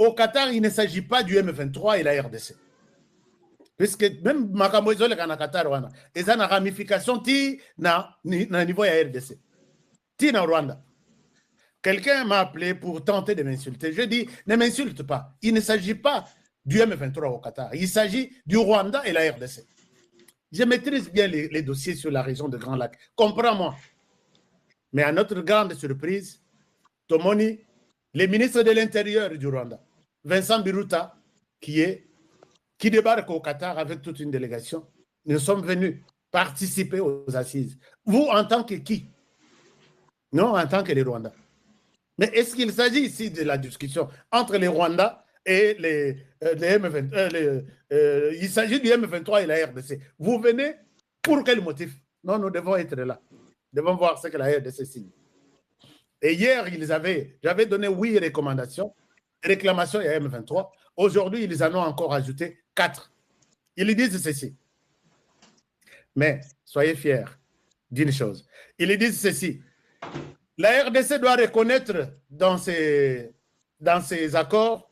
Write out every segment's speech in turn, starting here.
au Qatar, il ne s'agit pas du M23 et la RDC. Puisque même Makamoizo le Qatar, ils ont une ramification na niveau de la RDC. Na Rwanda. Quelqu'un m'a appelé pour tenter de m'insulter. Je dis, ne m'insulte pas. Il ne s'agit pas du M23 au Qatar. Il s'agit du Rwanda et la RDC. Je maîtrise bien les dossiers sur la région de Grand Lac. Comprends-moi. Mais à notre grande surprise, Tomoni, le ministre de l'Intérieur du Rwanda, Vincent Biruta, qui débarque au Qatar avec toute une délégation, nous sommes venus participer aux assises. Vous, en tant que qui? Non, en tant que les Rwandais. Mais est-ce qu'il s'agit ici de la discussion entre les Rwandais et les M23, il s'agit du M23 et la RDC. Vous venez pour quel motif? Non, nous devons être là. Nous devons voir ce que la RDC signe. Et hier, j'avais donné 8 recommandations, réclamations à M23. Aujourd'hui, ils en ont encore ajouté 4. Ils disent ceci. Mais soyez fiers d'une chose. Ils disent ceci. La RDC doit reconnaître dans ses accords,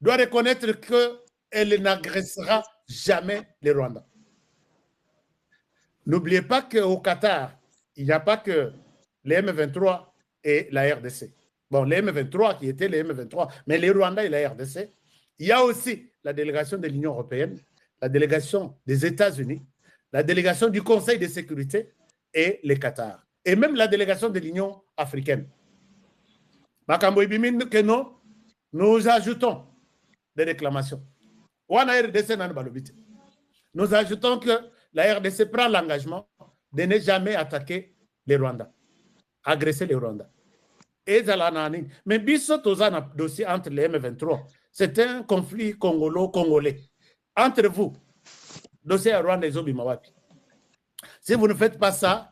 doit reconnaître qu'elle n'agressera jamais les Rwandais. N'oubliez pas qu'au Qatar, il n'y a pas que les M23 et la RDC. Bon, les M23 qui étaient les M23, mais les Rwandais et la RDC, il y a aussi la délégation de l'Union européenne, la délégation des États-Unis, la délégation du Conseil de sécurité et le Qatar. Et même la délégation de l'Union africaine. Nous ajoutons des réclamations. Nous ajoutons que la RDC prend l'engagement de ne jamais attaquer les Rwandais, agresser les Rwandais. Mais biso tozana dossier entre les M23, c'est un conflit congolais. Entre vous, dossier Rwanda et Zobimawapi. Si vous ne faites pas ça,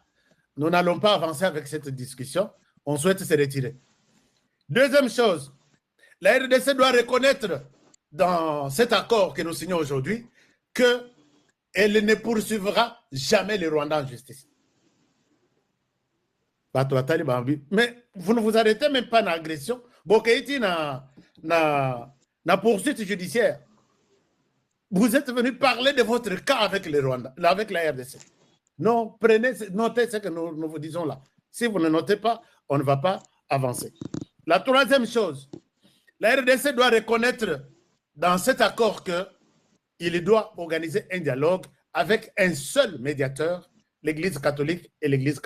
nous n'allons pas avancer avec cette discussion. On souhaite se retirer. Deuxième chose, la RDC doit reconnaître dans cet accord que nous signons aujourd'hui qu'elle ne poursuivra jamais les Rwandais en justice. Mais vous ne vous arrêtez même pas dans l'agression. Bokeiti na poursuite judiciaire. Vous êtes venu parler de votre cas avec les Rwandais, avec la RDC. Non, notez ce que nous vous disons là. Si vous ne notez pas, on ne va pas avancer. La troisième chose, la RDC doit reconnaître dans cet accord qu'il doit organiser un dialogue avec un seul médiateur, l'Église catholique et l'Église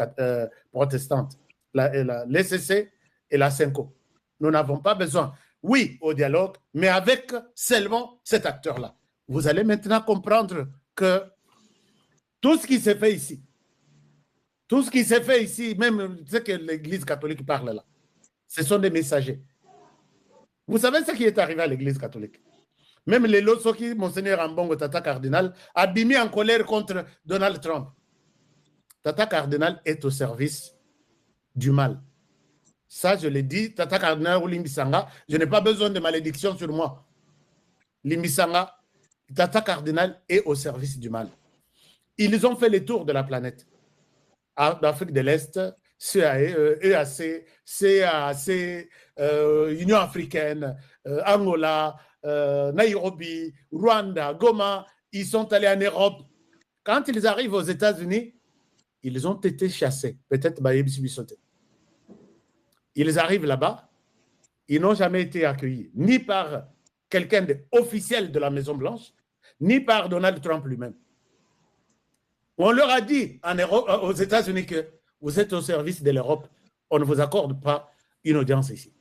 protestante, l'ECC et la SENCO. Nous n'avons pas besoin, oui, au dialogue, mais avec seulement cet acteur-là. Vous allez maintenant comprendre que tout ce qui s'est fait ici, même ce que l'Église catholique parle là, ce sont des messagers. Vous savez ce qui est arrivé à l'Église catholique? Même les Losoki, Monseigneur Ambongo Tata Cardinal, a mis en colère contre Donald Trump. Tata Cardinal est au service du mal. Ça, je l'ai dit, Tata Cardinal ou Limbisanga, je n'ai pas besoin de malédiction sur moi. Limbisanga, Tata Cardinal est au service du mal. Ils ont fait le tour de la planète. D'Afrique de l'Est, EAC, CAC, Union africaine, Angola, Nairobi, Rwanda, Goma, ils sont allés en Europe. Quand ils arrivent aux États-Unis, ils ont été chassés. Peut-être ils arrivent là-bas, ils n'ont jamais été accueillis, ni par quelqu'un d'officiel de la Maison-Blanche, ni par Donald Trump lui-même. On leur a dit aux États-Unis que vous êtes au service de l'Europe, on ne vous accorde pas une audience ici.